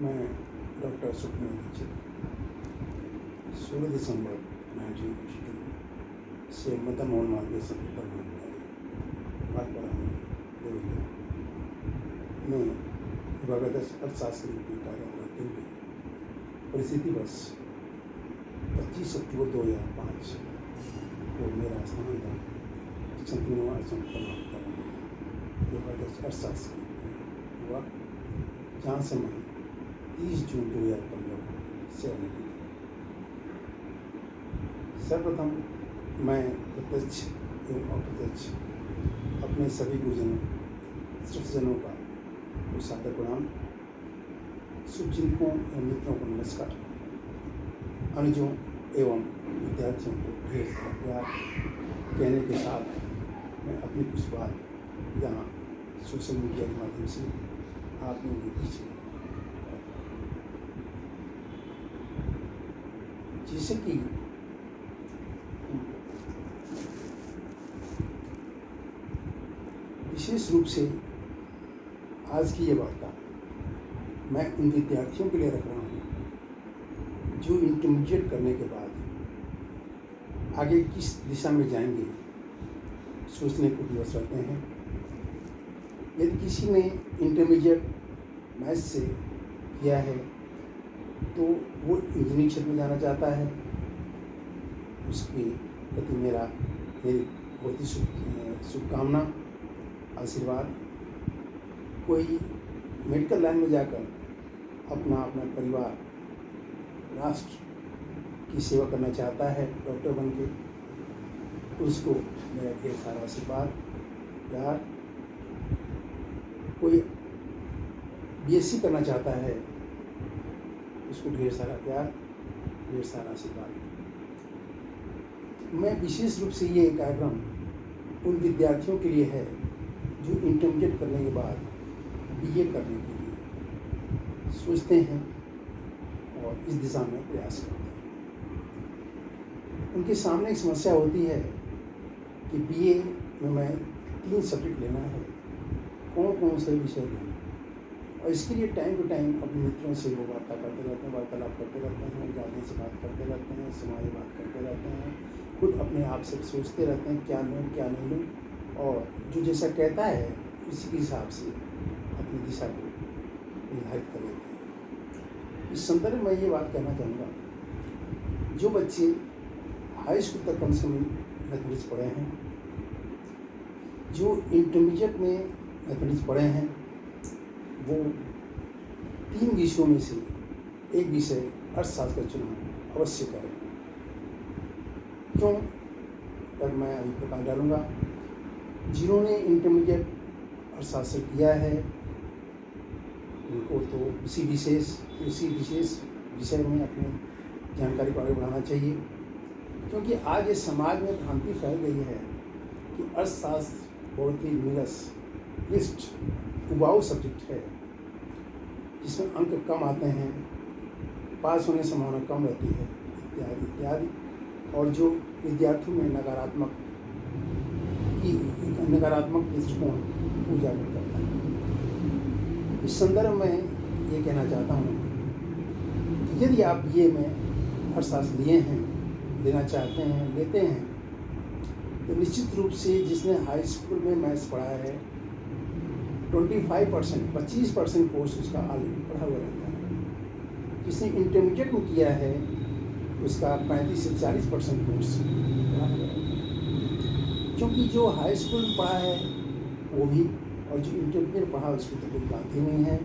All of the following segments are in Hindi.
मैं डॉक्टर सुखमय दीक्षित 16 दिसंबर 1982 से मदन मोहन मालवीय संस्कृत महाविद्यालय बागपरा देवरिया में विभागाध्यक्ष अर्थशास्त्री के कार्य करते हुए परिस्थितिवश 25 अक्टूबर 2005 को मेरा स्थानांतरण संपूर्ण संस्कृत महाविद्यालय में विभागाध्यक्ष अर्थशास्त्री हुआ, जहाँ से मैं 30 जून 2015 को सेवा निवृत्त। सर्वप्रथम मैं प्रत्यक्ष एवं अप्रत्यक्ष अपने सभी गुरुजनों श्रेष्ठजनों का सादर प्रणाम, शुभचिंतकों एवं मित्रों को नमस्कार, अनुजों एवं विद्यार्थियों को ढेर सारा प्यार कहने के साथ मैं अपनी कुछ बात यहाँ सोशल मीडिया के माध्यम से आप लोगों के बीच में जैसे कि विशेष रूप से आज की ये वार्ता मैं उन विद्यार्थियों के लिए रख रहा हूँ जो इंटरमीडिएट करने के बाद आगे किस दिशा में जाएंगे सोचने को विवश रहते हैं। यदि किसी ने इंटरमीडिएट मैथ्स से किया है तो वो इंजीनियरिंग क्षेत्र में जाना चाहता है, उसके प्रति मेरी बहुत ही शुभकामना, आशीर्वाद। कोई मेडिकल लाइन में जाकर अपना परिवार, राष्ट्र की सेवा करना चाहता है डॉक्टर बन के, उसको मेरा ढेर सारा आशीर्वाद, प्यार। कोई बीएससी करना चाहता है, उसको ढेर सारा प्यार, ढेर सारा आशीर्वाद। मैं विशेष रूप से ये कार्यक्रम उन विद्यार्थियों के लिए है जो इंटरमीडिएट करने के बाद बीए करने के लिए सोचते हैं और इस दिशा में प्रयास करते हैं। उनके सामने एक समस्या होती है कि बीए में मैं 3 सब्जेक्ट लेना है, कौन से विषय लेना, और इसके लिए टाइम टू टाइम अपने मित्रों से वो वार्तालाप करते रहते हैं, जाने से बात करते रहते हैं, समाज बात करते रहते हैं, खुद अपने आप से सोचते रहते हैं क्या लूँ क्या नहीं लूँ, और जो जैसा कहता है उसी के हिसाब से अपनी दिशा को निर्धारित कर लेते हैं। इस संदर्भ में ये बात कहना चाहूँगा, जो बच्चे हाई स्कूल तक कम से कम मैथमेटिक्स पढ़े हैं, जो इंटरमीडिएट में मैथमेटिक्स पढ़े हैं, वो 3 विषयों में से एक विषय अर्थशास्त्र का चुनाव अवश्य करें। क्यों पर मैं अभी प्रकाश डालूँगा। जिन्होंने इंटरमीडिएट अर्थशास्त्र किया है उनको तो उसी विशेष विषय में अपनी जानकारी को आगे बढ़ाना चाहिए, क्योंकि आज ये समाज में भ्रांति फैल गई है कि अर्थशास्त्र बहुत ही निरस्त उबाऊ सब्जेक्ट है, जिसमें अंक कम आते हैं, पास होने की संभावना कम रहती है, इत्यादि इत्यादि, और जो विद्यार्थियों में नकारात्मक दृष्टिकोण उजागर करता है। इस संदर्भ में ये कहना चाहता हूँ कि यदि आप बीए में अर्थशास्त्र लेना चाहते हैं, लेते हैं, तो निश्चित रूप से जिसने हाई स्कूल में मैथ्स पढ़ा है 25% कोर्स उसका ऑलरेडी पढ़ा हुआ रहता है। जिसने इंटरमीडिएट में किया है उसका 35 से 40% कोर्स पढ़ा हुआ रहता है, क्योंकि जो हाई स्कूल में पढ़ा है वो भी, और जो इंटरमीडिएट पढ़ा उसकी तो कोई बात ही नहीं है।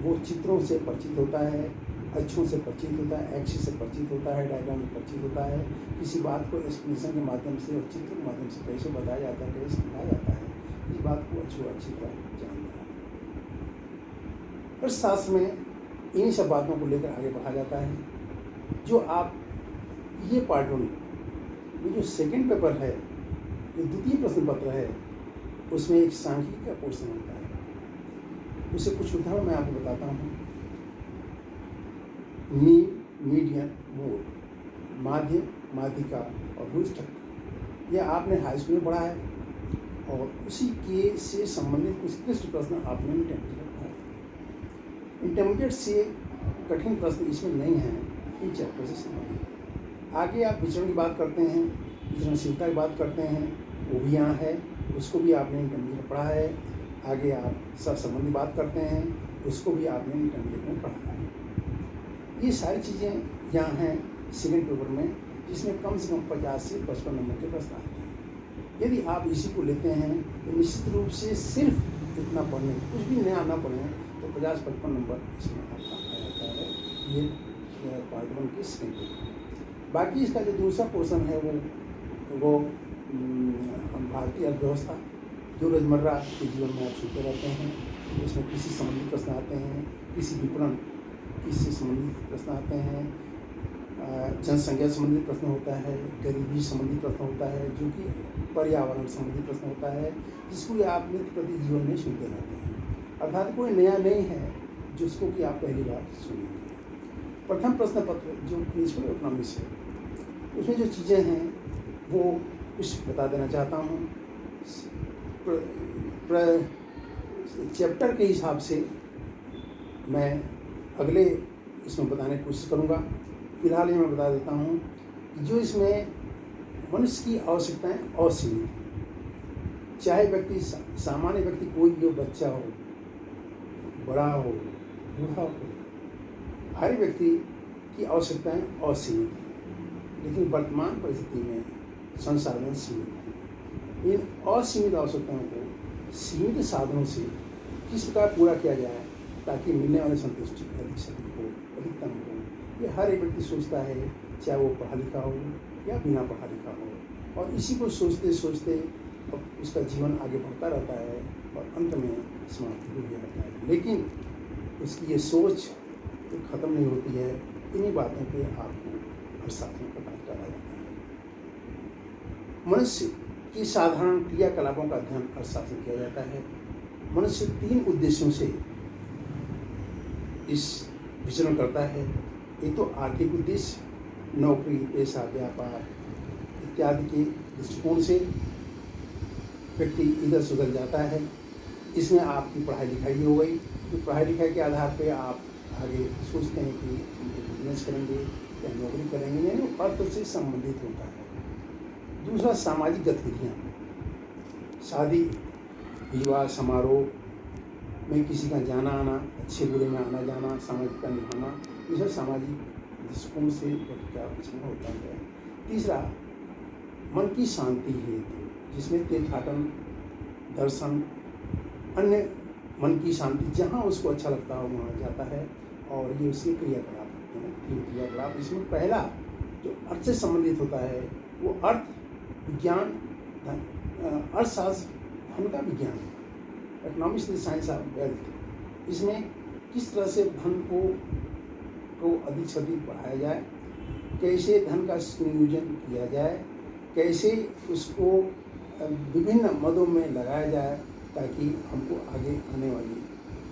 वो चित्रों से परिचित होता है, अक्षरों से परिचित होता है, एक्सिस से परिचित होता है, डायग्राम से परिचित होता है, किसी बात को एक्सप्रेशन के माध्यम से और चित्र के माध्यम से कैसे बताया जाता है, कैसे समझाया जाता है, इस बात को अच्छी तरह जानता है। अर्थशास्त्र में इन्हीं सब बातों को लेकर आगे बढ़ा जाता है। जो आप ये पार्ट 1 में जो सेकंड पेपर है, जो द्वितीय प्रश्न पत्र है, उसमें एक सांख्यिकी का पोर्शन होता है। उसे कुछ उदाहरण मैं आपको बताता हूँ। मीन, मीडियन, मोड, माध्य, माध्यिका और भूस्थक, यह आपने हाई स्कूल में पढ़ा है और उसी के से संबंधित कुछ क्लिष्ट प्रश्न आपने इंटरमीडिएट पढ़ा है। इंटरमीडिएट से कठिन प्रश्न इसमें नहीं हैं इन चैप्टर से संबंधित। आगे आप विचरण की बात करते हैं, विचरणशीलता की बात करते हैं, वो भी यहाँ है, उसको भी आपने इंटरमीडिएट में पढ़ा है। आगे आप सहसंबंध की बात करते हैं, उसको भी आपने इंटरमीडिएट में पढ़ा है। ये सारी चीज़ें यहाँ हैं सेकेंड पेपर में, जिसमें कम से कम 50 से 55 नंबर के प्रश्न आते हैं। यदि आप इसी को लेते हैं तो निश्चित रूप से सिर्फ इतना पढ़ने, कुछ भी नया ना पढ़ें, तो 50-55 नंबर इसमें आपका आ जाता है। ये पार्ट 1 के सेकेंड पेपर। बाकी इसका जो दूसरा पोर्शन है वो भारतीय अर्थव्यवस्था, जो रोजमर्रा के जीवन में आप सुनते रहते हैं। इसमें कृषि संबंधित प्रश्न आते हैं, कृषि विपणन इससे संबंधित प्रश्न आते हैं, जनसंख्या संबंधित प्रश्न होता है, गरीबी संबंधित प्रश्न होता है, जो कि पर्यावरण संबंधित प्रश्न होता है, जिसको आप नित्य प्रति जीवन में सुनते रहते हैं। अर्थात कोई नया नहीं है जिसको कि आप पहली बार सुनेंगे। प्रथम प्रश्न पत्र जो प्रिंसिपल इकोनॉमिक्स है, उसमें जो चीज़ें हैं वो कुछ बता देना चाहता हूँ। चैप्टर के हिसाब से मैं अगले इसमें बताने की कोशिश करूँगा। फिलहाल ये मैं बता देता हूँ कि जो इसमें मनुष्य की आवश्यकताएं असीमित हैं। चाहे व्यक्ति सामान्य व्यक्ति कोई भी हो, बच्चा हो, बड़ा हो, बूढ़ा हो, हर व्यक्ति की आवश्यकताएं असीमित हैं। लेकिन वर्तमान परिस्थिति में संसाधन सीमित हैं। इन असीमित आवश्यकताओं को सीमित साधनों से किस प्रकार पूरा किया जाए ताकि मिलने वाली संतुष्टि अधिक से अधिक हो, अधिकतम हो, ये हर एक व्यक्ति सोचता है, चाहे वो पढ़ा लिखा हो या बिना पढ़ा लिखा हो। और इसी को सोचते सोचते अब उसका जीवन आगे बढ़ता रहता है और अंत में समाप्त हो जाता है। लेकिन उसकी ये सोच तो ख़त्म नहीं होती है। इन्हीं बातों पे आपको अर्थशास्त्र में प्रकाश डाला जाता है। मनुष्य की साधारण क्रियाकलापों का अध्ययन अर्थशास्त्र में किया जाता है। मनुष्य 3 उद्देश्यों से इस विचरण करता है। एक तो आर्थिक उद्देश्य, नौकरी, पेशा, व्यापार इत्यादि के दृष्टिकोण से व्यक्ति इधर से उधर जाता है। इसमें आपकी पढ़ाई लिखाई भी हो गई, तो पढ़ाई लिखाई के आधार पे आप आगे सोचते हैं कि बिजनेस करेंगे या नौकरी करेंगे, यानी अर्थ से संबंधित होता है। दूसरा सामाजिक गतिविधियाँ, शादी, विवाह समारोह में किसी का जाना आना, अच्छे बुरे में आना जाना, सामाजिकता निभाना, ये सब सामाजिक दृष्टिकोण से व्यक्ति का विचरण होता है। तीसरा मन की शांति हेतु, जिसमें तीर्थाटन, दर्शन, अन्य मन की शांति जहाँ उसको अच्छा लगता हो वहाँ जाता है। और ये उसके क्रियाकलाप होते हैं, 3 क्रियाकलाप। इसमें पहला जो अर्थ से संबंधित होता है वो अर्थ विज्ञान, अर्थशास्त्र धन का विज्ञान है। Economics is science of wealth. इसमें किस तरह से धन को अधिक से अधिक बढ़ाया जाए, कैसे धन का संयोजन किया जाए, कैसे उसको विभिन्न मदों में लगाया जाए ताकि हमको आगे आने वाली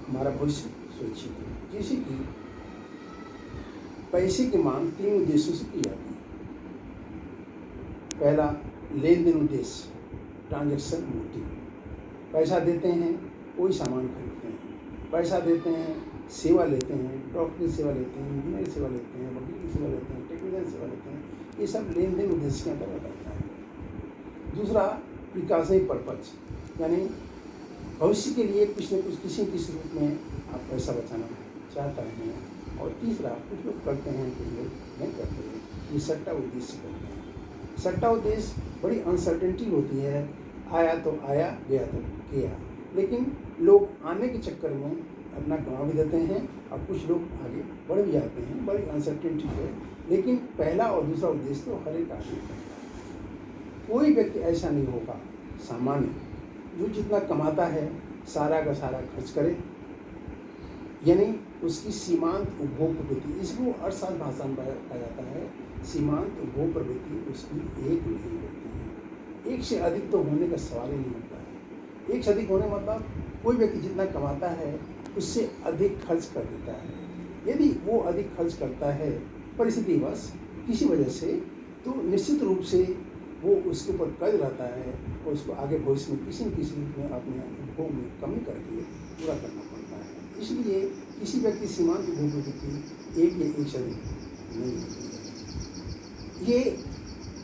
हमारा भविष्य सुरक्षित हो। जैसे कि पैसे की मांग 3 उद्देश्यों से की जाती है। पहला लेन देन उद्देश्य, ट्रांजैक्शन मोटिव। पैसा देते हैं, कोई सामान खरीदते हैं, पैसा देते हैं, सेवा लेते हैं, डॉक्टर की सेवा लेते हैं, इंजीनियर की सेवा लेते हैं, वकील की सेवा लेते हैं, टेक्नीशियन की सेवा लेते हैं। ये सब लेन देन उद्देश्य के अंतर्गत आता है। दूसरा प्रिकॉशनरी पर्पज, यानी भविष्य के लिए कुछ न कुछ किसी किसी रूप में आप पैसा बचाना चाहता हैं। और तीसरा कुछ लोग करते हैं, कुछ लोग नहीं करते हैं, ये सट्टा उद्देश्य करते हैं। सट्टा उद्देश्य बड़ी अनसर्टेनिटी होती है, आया तो आया, गया तो गया। लेकिन लोग आने के चक्कर में अपना गंवा भी देते हैं और कुछ लोग आगे बढ़ भी जाते हैं, बड़ी अनसर्टेनिटी है। लेकिन पहला और दूसरा उद्देश्य तो हर एक आदमी करता है। कोई व्यक्ति ऐसा नहीं होगा सामान्य जो जितना कमाता है सारा का सारा खर्च करे, यानी उसकी सीमांत उपभोग प्रवृत्ति, इसको अर्थशास्त्र भाषा में कहा जाता है। सीमांत उपभोग प्रवृत्ति उसकी एक नहीं होती है, एक से अधिक तो होने का सवाल ही नहीं होता है। एक से अधिक होने मतलब कोई व्यक्ति जितना कमाता है उससे अधिक खर्च कर देता है। यदि वो अधिक खर्च करता है परिस्थितिवश किसी वजह से, तो निश्चित रूप से वो उसके ऊपर कर्ज रहता है और उसको आगे भविष्य में किसी न किसी रूप में अपने उपभोग में कमी करके पूरा करना पड़ता है। इसलिए किसी व्यक्ति सीमांत भूप्रकृति की एक या एक से अधिक नहीं होती है। ये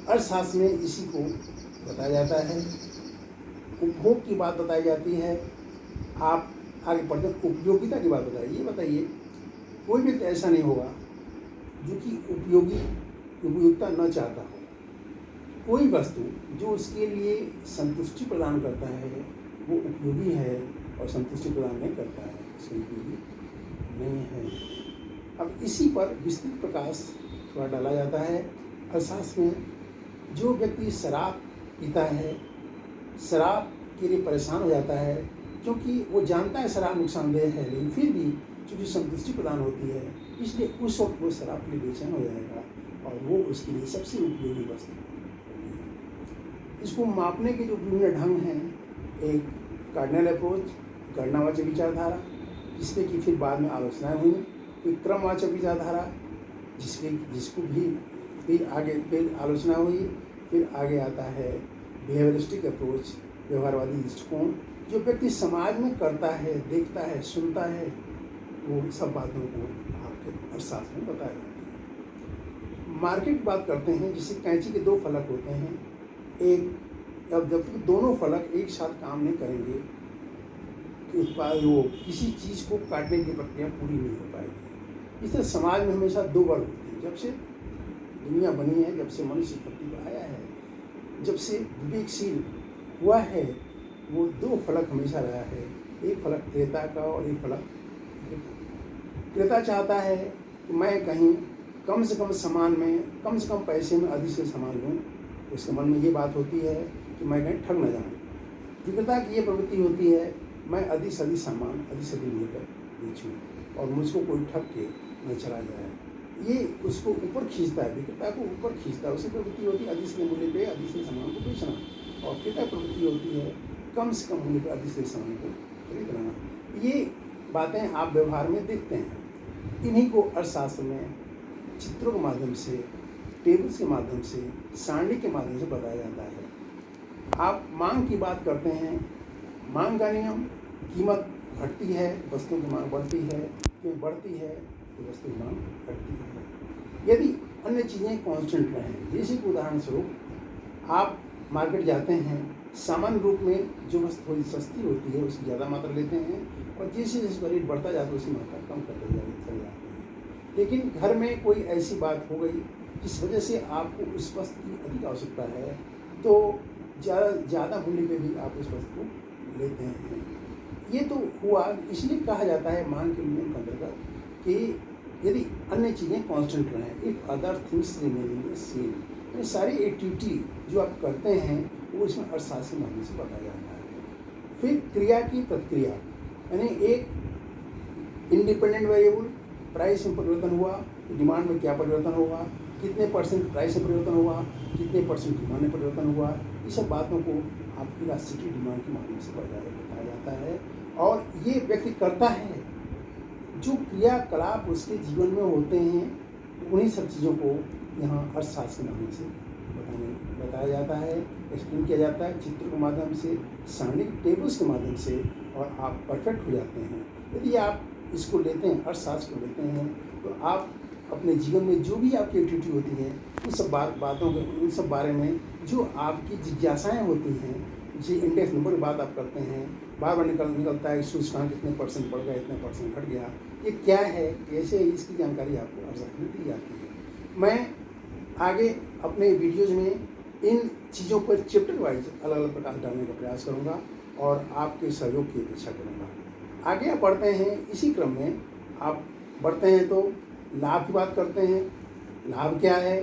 अर्थशास्त्र में इसी को बताया जाता है। उपभोग की बात बताई जाती है। आप आगे पढ़ते हैं, उपयोगिता की बात बताइए। ये बताइए, कोई व्यक्ति ऐसा नहीं होगा जो कि उपयोगिता न चाहता हो। कोई वस्तु जो उसके लिए संतुष्टि प्रदान करता है वो उपयोगी है, और संतुष्टि प्रदान नहीं करता है उसके उपयोगी नहीं है। अब इसी पर विस्तृत प्रकाश थोड़ा डाला जाता है अर्थशास्त्र में। जो व्यक्ति शराब पीता है, शराब के लिए परेशान हो जाता है, क्योंकि वो जानता है शराब नुकसानदेह है, लेकिन फिर भी चूँकि संतुष्टि प्रदान होती है, इसलिए उस वक्त वो शराब के लिए बेचैन हो जाएगा, और वो उसके लिए सबसे उपयोगी वस्तु होगी। इसको मापने के जो विभिन्न ढंग हैं, एक कार्डिनल अप्रोच, गणनावाचक विचारधारा, जिसमें कि फिर बाद में आलोचनाएँ हुई, फिर क्रमवाचक विचारधारा, जिसको भी फिर आलोचना हुई, फिर आगे आता है बिहेवियरिस्टिक अप्रोच, व्यवहारवादी दृष्टिकोण, जो व्यक्ति समाज में करता है, देखता है, सुनता है, वो सब बातों को आपके अर्थशास्त्र में बताया जाता है। मार्केट की बात करते हैं, जिससे कैंची के दो फलक होते हैं। एक, अब जब तक दोनों फलक एक साथ काम नहीं करेंगे तो वो किसी चीज़ को काटने की प्रक्रिया पूरी नहीं हो पाएगी। इस तरह समाज में हमेशा दो वर्ग होते हैं। जब से दुनिया बनी है, जब से मनुष्य धरती पर आया है, जब से विवेकशील हुआ है, वो दो फलक हमेशा रहा है। एक फलक क्रेता का और एक फलक क्रेता चाहता है कि मैं कहीं कम से कम सामान में, कम से कम पैसे में अधिक से सामान लूँ। उसके मन में ये बात होती है कि मैं कहीं ठग न जाऊँ। विक्रेता की ये प्रवृत्ति होती है, मैं अधिक से अधिक सामान अधिक से अधिक लेकर बेचूँ और मुझको कोई ठग के नहीं चला जाए। ये उसको ऊपर खींचता है, विक्रेता को ऊपर खींचता है। उसी प्रवृत्ति होती है अधिक से मूल्य पे अधिक से सामान को बेचना, और क्रेता प्रवृत्ति होती है कम से कम मूल्य पर अधिक से सामान को खरीदना। ये बातें आप व्यवहार में देखते हैं। इन्हीं को अर्थशास्त्र में चित्रों के माध्यम से, टेबल्स के माध्यम से, सारणी के माध्यम से बताया जाता है। आप मांग की बात करते हैं, मांग का नियम, कीमत घटती है, वस्तुओं की मांग बढ़ती है, क्यों बढ़ती है तो वस्तु की मांग घटती है। यदि अन्य चीज़ें कांस्टेंट रहें, जैसे कि उदाहरण स्वरूप आप मार्केट जाते हैं, सामान्य रूप में जो वस्तु थोड़ी सस्ती होती है उसकी ज़्यादा मात्रा लेते हैं, और जैसे जैसे रेट बढ़ता जाता है उसकी मात्रा कम करते चले जाते हैं। लेकिन घर में कोई ऐसी बात हो गई जिस वजह से आपको उस वस्तु की अधिक आवश्यकता है, तो ज़्यादा मूल्य पे भी आप उस वस्तु को लेते हैं। ये तो हुआ, इसलिए कहा जाता है मांग के नियम के अंतर्गत कि यदि अन्य चीज़ें कांस्टेंट रहें, if other things remaining same, ये सारी एक्टिविटी जो आप करते हैं वो इसमें अर्थशास्त्र के माध्यम से बताया जाता है। फिर क्रिया की प्रतिक्रिया, यानी एक इंडिपेंडेंट वेरिएबल प्राइस में परिवर्तन हुआ, डिमांड में क्या परिवर्तन होगा, कितने % प्राइस में परिवर्तन हुआ, कितने % डिमांड में परिवर्तन हुआ, ये सब बातों को आपकी इलास्टिसिटी डिमांड के माध्यम से बताया जाता है। और ये व्यक्ति करता है, जो क्रियाकलाप उसके जीवन में होते हैं, उन्हीं सब चीज़ों को यहाँ अर्थशास्त्र के माध्यम से बताया जाता है, एक्सप्लेन किया जाता है, चित्र के माध्यम से, सारणी टेबल्स के माध्यम से, और आप परफेक्ट हो जाते हैं। यदि आप इसको लेते हैं, अर्थशास्त्र को लेते हैं, तो आप अपने जीवन में जो भी आपकी एक्टिविटी होती है उन सब बातों के, उन सब बारे में जो आपकी जिज्ञासाएँ होती हैं, जैसे इंडेक्स नंबर की बात आप करते हैं, बार बार निकलता है सूचकांक कितने % बढ़ गया, इतने % घट गया, ये क्या है, कैसे, इसकी जानकारी आपको अर्थशास्त्र में दी जाती है। मैं आगे अपने वीडियोज़ में इन चीज़ों पर चैप्टर वाइज अलग अलग प्रकाश डालने का प्रयास करूँगा और आपके सहयोग की अपेक्षा करूँगा। आगे आप बढ़ते हैं, इसी क्रम में आप बढ़ते हैं तो लाभ की बात करते हैं। लाभ क्या है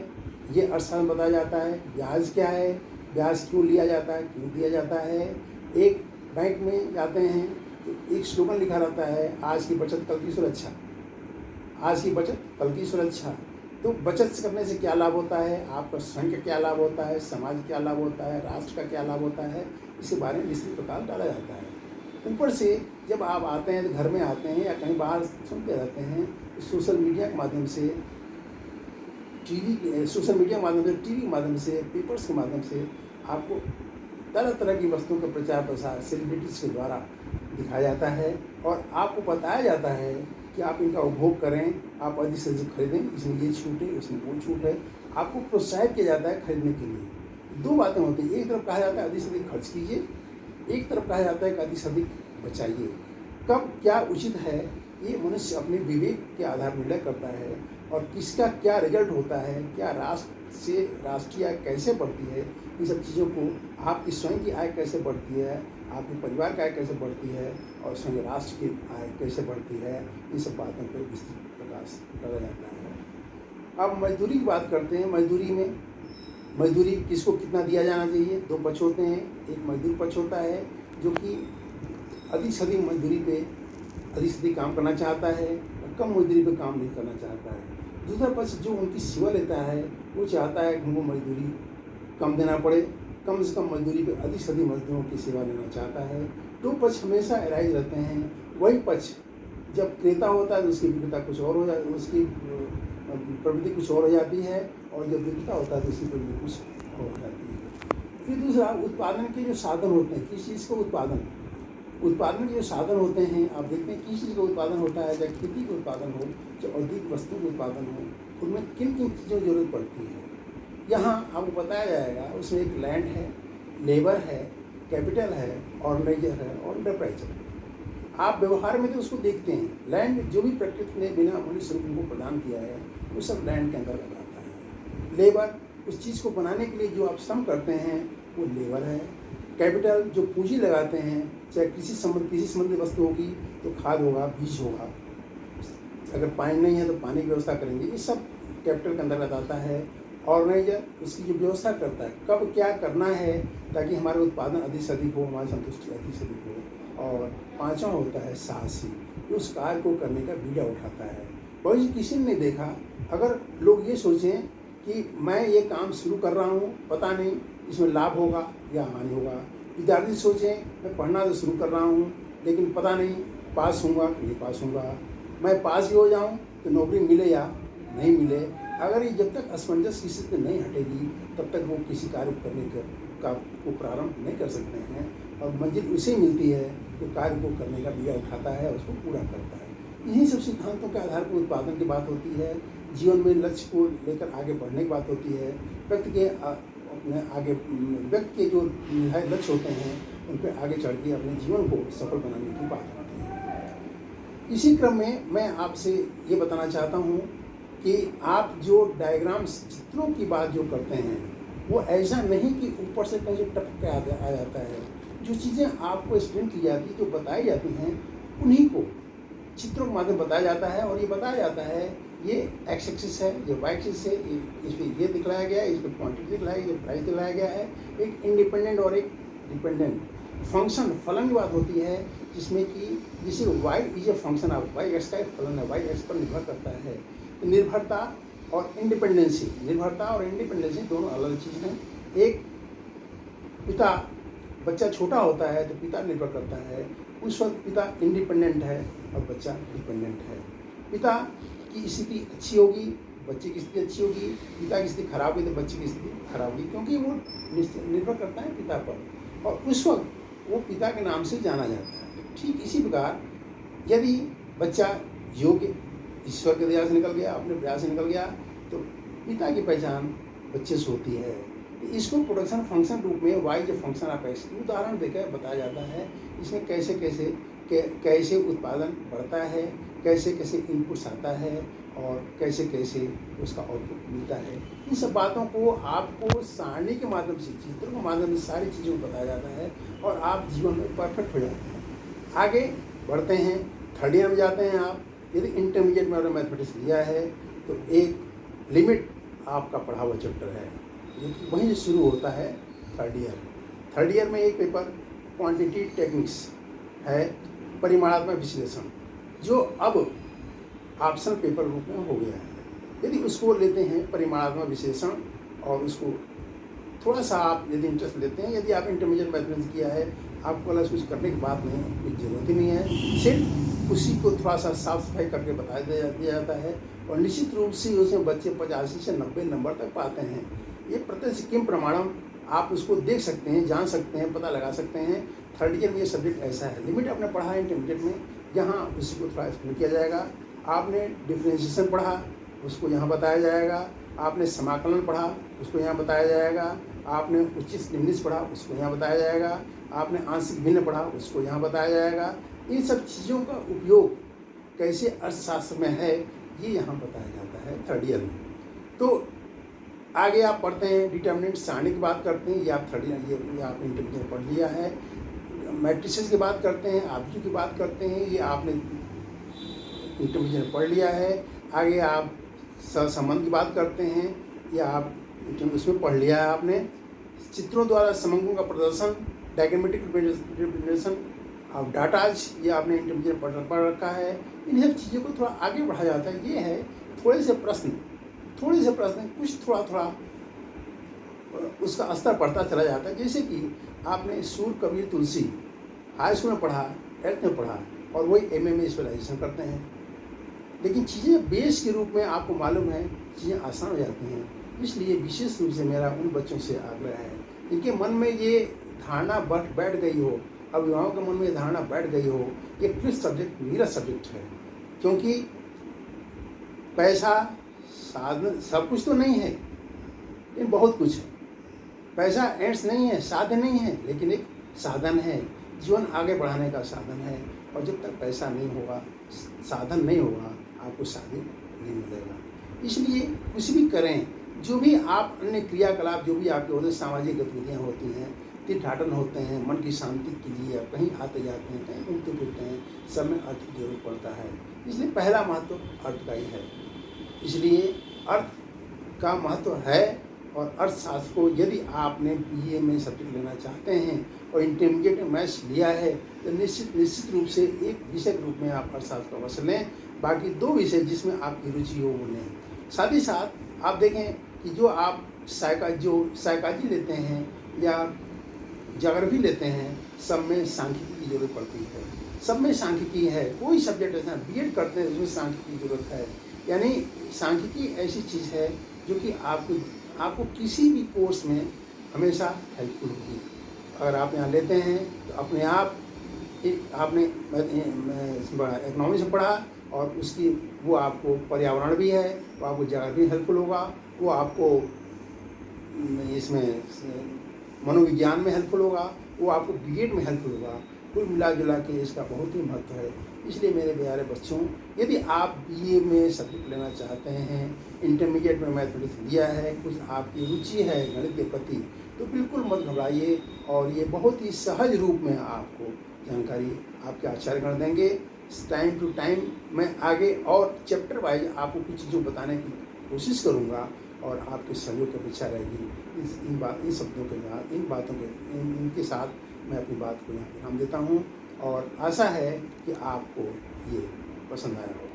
ये अर्थशास्त्र में बताया जाता है। ब्याज क्या है, ब्याज क्यों लिया जाता है, क्यों दिया जाता है। एक बैंक में जाते हैं तो एक स्लोगन लिखा रहता है, आज की बचत कल की सुरक्षा, आज की बचत कल की सुरक्षा। तो बचत करने से क्या लाभ होता है, आपका स्वयं का क्या लाभ होता है, समाज का क्या लाभ होता है, राष्ट्र का क्या लाभ होता है, इसके बारे में विस्तृत प्रकाश डाला जाता है। ऊपर से जब आप आते हैं तो घर में आते हैं या कहीं बाहर सुनते रहते हैं, सोशल मीडिया के माध्यम से, टीवी के माध्यम से, पेपर्स के माध्यम से आपको तरह तरह की वस्तुओं का प्रचार प्रसार सेलिब्रिटीज़ के द्वारा दिखाया जाता है, और आपको बताया जाता है कि आप इनका उपभोग करें, आप अधिक से अधिक खरीदें, इसमें ये छूट है, उसमें वो छूट है। आपको प्रोत्साहित किया जाता है खरीदने के लिए। दो बातें होती हैं, एक तरफ कहा जाता है अधिक से अधिक खर्च कीजिए, एक तरफ कहा जाता है कि अधिक से अधिक बचाइए। कब क्या उचित है ये मनुष्य अपने विवेक के आधार पर निर्णय करता है, और किसका क्या रिजल्ट होता है, क्या राष्ट्र से राष्ट्रीय आय कैसे बढ़ती है, इन सब चीज़ों को, आपकी स्वयं की आय कैसे बढ़ती है, आपके परिवार की आय कैसे बढ़ती है, और स्वयं राष्ट्र की आय कैसे बढ़ती है, इन सब बातों पर विस्तृत प्रकाश डाला जाता है। अब मजदूरी की बात करते हैं। मजदूरी में मजदूरी किसको कितना दिया जाना चाहिए, दो पक्ष होते हैं। एक मजदूर पक्ष होता है जो कि अधिक से अधिक मजदूरी पे अधिक से अधिक काम करना चाहता है, और कम मजदूरी पे काम नहीं करना चाहता है। दूसरा पक्ष जो उनकी सेवा लेता है, वो चाहता है कि उनको मजदूरी कम देना पड़े, कम से कम मजदूरी पे अधिक से अधिक मजदूरों की सेवा लेना चाहता है। दो पक्ष हमेशा एराइज रहते हैं। वही पक्ष जब क्रेता होता है तो उसकी विक्रेता कुछ और हो जाती, उसकी प्रवृत्ति कुछ और हो जाती है, और जब विक्रेता होता है तो उसकी प्रवृत्ति कुछ और हो जाती है। फिर दूसरा, उत्पादन के जो साधन होते हैं, किस चीज़ का उत्पादन के जो साधन होते हैं, आप देखते हैं किस चीज़ का उत्पादन होता है, चाहे खेती का उत्पादन हो, चाहे औद्योगिक वस्तु का उत्पादन हो, उनमें किन किन चीज़ों की जरूरत पड़ती है। यहाँ आपको बताया जाएगा। उसमें एक लैंड है, लेबर है, कैपिटल है, ऑर्गेनाइजर है और एंटरप्राइज है। आप व्यवहार में तो उसको देखते हैं। लैंड जो भी प्रकृति ने बिना मनुष्य को प्रदान किया है, वो सब लैंड के अंतर्गत आता है। लेबर, उस चीज़ को बनाने के लिए जो आप श्रम करते हैं, वो लेबर है। कैपिटल, जो पूंजी लगाते हैं, चाहे कृषि संबंधी वस्तु होगी तो खाद होगा, बीज होगा, अगर पानी नहीं है तो पानी की व्यवस्था करेंगे, ये सब कैपिटल के अंतर्गत आता है। ऑर्गेनाइजर उसकी जो व्यवस्था करता है, कब क्या करना है ताकि हमारे उत्पादन अधिक से अधिक हो, हमारी संतुष्टि अधिक से अधिक हो। और पांचवा होता है साहसी, जो उस कार्य को करने का बीड़ा उठाता है। भविष्य किसी ने नहीं देखा। अगर लोग ये सोचें कि मैं ये काम शुरू कर रहा हूँ, पता नहीं इसमें लाभ होगा या हानि होगा। विद्यार्थी सोचें मैं पढ़ना तो शुरू कर रहा हूँ, लेकिन पता नहीं पास होऊंगा कि नहीं पास होऊंगा, मैं पास भी हो जाऊँ तो नौकरी मिले या नहीं मिले। अगर ये जब तक असमंजस किसी से नहीं हटेगी, तब तक वो किसी कार्य करने को प्रारंभ नहीं कर सकते हैं। और मंजिल उसे मिलती है जो कार्य को करने का बीड़ा उठाता है, उसको पूरा करता है। इन्हीं सब सिद्धांतों के आधार पर उत्पादन की बात होती है। जीवन में लक्ष्य को लेकर आगे बढ़ने की बात होती है। व्यक्ति के अपने आगे व्यक्ति के जो निर्धारित लक्ष्य होते हैं, उन पर आगे चढ़ के अपने जीवन को सफल बनाने की बात होती है। इसी क्रम में मैं आपसे ये बताना चाहता हूँ कि आप जो डायग्राम्स, चित्रों की बात जो करते हैं, वो ऐसा नहीं कि ऊपर से कहीं टपक के आ जाता है। जो चीज़ें आपको एक्सप्लेन की जाती है, जो बताई जाती हैं, उन्हीं को चित्रों के माध्यम बताया जाता है। और ये बताया जाता है ये एक्स एक्सिस है, ये वाई एक्सिस है, इस पर ये दिखलाया गया है, इस पर क्वांटिटी दिखलाया गया, ये प्राइस दिखलाया गया है। एक इंडिपेंडेंट और एक डिपेंडेंट फंक्शन, फलन की बात होती है, जिसमें कि जिसे Y is a function of Y X का एक फलन है, वाई एक्स पर निर्भर करता है। निर्भरता और इंडिपेंडेंसी, निर्भरता और इंडिपेंडेंसी दोनों अलग अलग चीज़ हैं। एक पिता, बच्चा छोटा होता है तो पिता निर्भर करता है, उस वक्त पिता इंडिपेंडेंट है और बच्चा डिपेंडेंट है। पिता की स्थिति अच्छी होगी, बच्चे की स्थिति अच्छी होगी, पिता की स्थिति खराब होगी तो बच्चे की स्थिति खराब होगी, क्योंकि वो निर्भर करता है पिता पर, और उस वक्त वो पिता के नाम से जाना जाता है। ठीक इसी प्रकार यदि बच्चा योग्य, ईश्वर के दया से निकल गया, अपने प्रयास से निकल गया, तो पिता की पहचान बच्चे से होती है। इसको प्रोडक्शन फंक्शन रूप में वाई जो फंक्शन ऑफ एक्स की उदाहरण देकर बताया जाता है। इसमें कैसे कैसे उत्पादन बढ़ता है, कैसे कैसे इनपुट्स आता है, और कैसे कैसे उसका आउटपुट मिलता है। इन सब बातों को आपको सारणी के माध्यम से, चित्रों के माध्यम से सारी चीज़ों को बताया जाता है, और आप जीवन में परफेक्ट हो जाते हैं। आगे बढ़ते हैं, थर्ड ईयर में जाते हैं आप। यदि इंटरमीडिएट में आपने मैथमेटिक्स लिया है तो एक लिमिट आपका पढ़ा हुआ चैप्टर है, वहीं से शुरू होता है थर्ड ईयर में एक पेपर क्वांटिटी टेक्निक्स है, परिमाणात्मक विश्लेषण, जो अब ऑप्शनल पेपर रूप में हो गया है। यदि उसको लेते हैं परिमाणात्मक विश्लेषण, और उसको थोड़ा सा आप यदि इंटरेस्ट लेते हैं, यदि आप इंटरमीडिएट मैथमेटिक्स किया है, आपको अलग कुछ करने की बात नहीं है, कुछ ज़रूरत ही नहीं है, सिर्फ उसी को थोड़ा सा साफ सफाई करके बता दिया जाता है। और निश्चित रूप से उसमें बच्चे 85 से 90 नंबर तक पाते हैं। ये प्रत्यक्ष किम प्रमाणम, आप उसको देख सकते हैं, जान सकते हैं, पता लगा सकते हैं। थर्ड ईयर में ये सब्जेक्ट ऐसा है, लिमिट आपने पढ़ा है इंटरमीडिएट में, यहाँ उसी को थोड़ा एक्सप्लेन किया जाएगा। आपने डिफरेंशिएशन पढ़ा, उसको यहाँ बताया जाएगा। आपने समाकलन पढ़ा, उसको यहाँ बताया जाएगा। आपने उचित निम्नित पढ़ा, उसको यहाँ बताया जाएगा। आपने आंशिक भिन्न पढ़ा, उसको यहाँ बताया जाएगा। इन सब चीज़ों का उपयोग कैसे अर्थशास्त्र में है, ये यहाँ बताया जाता है थर्ड ईयर में। तो आगे आप पढ़ते हैं डिटर्मिनेंट सारणी की बात करते हैं, ये आप थर्ड ईयर ये आपने इंटरमीडिएट पढ़ लिया है। मैट्रिसेस की बात करते हैं, आब्जू की बात करते हैं, ये आपने इंटरमीडिएट पढ़ लिया है। आगे आप सहसंबंध की बात करते हैं, ये आप उसमें पढ़ लिया है आपने। चित्रों द्वारा समंगों का प्रदर्शन, डायग्रामेटिक रिप्रेजेंटेशन ऑफ डाटाज, ये आपने इंटरमीडिएट पढ़ रखा है। इन सब चीज़ों को थोड़ा आगे बढ़ाया जाता है। ये है थोड़े से प्रश्न कुछ थोड़ा उसका स्तर बढ़ता चला जाता है। जैसे कि आपने सूर कबीर तुलसी हाई स्कूल में पढ़ा, 8th में पढ़ा, और वही एमए में स्पेशलाइजेशन करते हैं। लेकिन चीज़ें बेस के रूप में आपको मालूम है, चीज़ें आसान हो जाती हैं। इसलिए विशेष रूप से मेरा उन बच्चों से आग्रह है जिनके मन में ये धारणा बैठ गई हो, अभिभावकों के मन में ये धारणा बैठ गई हो, ये क्लिष्ट सब्जेक्ट मेरा सब्जेक्ट है। क्योंकि पैसा साधन सब कुछ तो नहीं है, लेकिन बहुत कुछ है। पैसा एंड्स नहीं है, साधन नहीं है, लेकिन एक साधन है, जीवन आगे बढ़ाने का साधन है। और जब तक पैसा नहीं होगा, साधन नहीं होगा, आपको साधन नहीं मिलेगा। इसलिए कुछ भी करें, जो भी आप अन्य क्रियाकलाप जो भी आपके होते सामाजिक गतिविधियाँ होती हैं, तीर्थाटन होते हैं, मन की शांति के लिए आप कहीं आते जाते हैं, कहीं घूमते फिरते हैं, सब में अर्थ की जरूरत पड़ता है। इसलिए पहला महत्व अर्थ का ही है। इसलिए अर्थ का महत्व है। और अर्थशास्त्र को यदि आपने बीए में सब्जेक्ट लेना चाहते हैं और इंटरमीडिएट में मैथ्स लिया है, तो निश्चित रूप से एक विषय के रूप में आप अर्थशास्त्र का अवश्य लें। बाकी 2 विषय जिसमें आपकी रुचि हो वो लें। साथ ही साथ आप देखें कि जो आप साइकोलॉजी लेते हैं या ज्योग्राफी लेते हैं, सब में सांख्यिकी की जरूरत पड़ती है। सब में सांख्यिकी है। कोई सब्जेक्ट ऐसा बीएड करते हैं उसमें सांख्यिकी की जरूरत है। यानी सांख्यिकी ऐसी चीज़ है जो कि आपको किसी भी कोर्स में हमेशा हेल्पफुल होगी। अगर आप यहाँ लेते हैं तो अपने आप आपने इकोनॉमिक्स में पढ़ा, और उसकी वो आपको पर्यावरण भी है, वो आपको ज्योग्राफी हेल्पफुल होगा, वो आपको इसमें मनोविज्ञान में हेल्पफुल होगा, वो आपको बीएड में हेल्पफुल होगा। कुल मिला जुला के इसका बहुत ही महत्व है। इसलिए मेरे प्यारे बच्चों, यदि आप बीए में सब्जेक्ट लेना चाहते हैं, इंटरमीडिएट में मैथमेटिक्स लिया है, कुछ आपकी रुचि है गणित के प्रति, तो बिल्कुल मत घबराइए। और ये बहुत ही सहज रूप में आपको जानकारी आपके आचार्यगण देंगे। टाइम टू टाइम मैं आगे और चैप्टर वाइज आपको कुछ चीज़ों बताने की कोशिश करूँगा, और आपके सहयोग की अपेक्षा रहेगी। इन शब्दों के साथ, इन बातों के इनके साथ मैं अपनी बात को यहाँ विराम देता हूँ, और आशा है कि आपको ये पसंद आया होगा।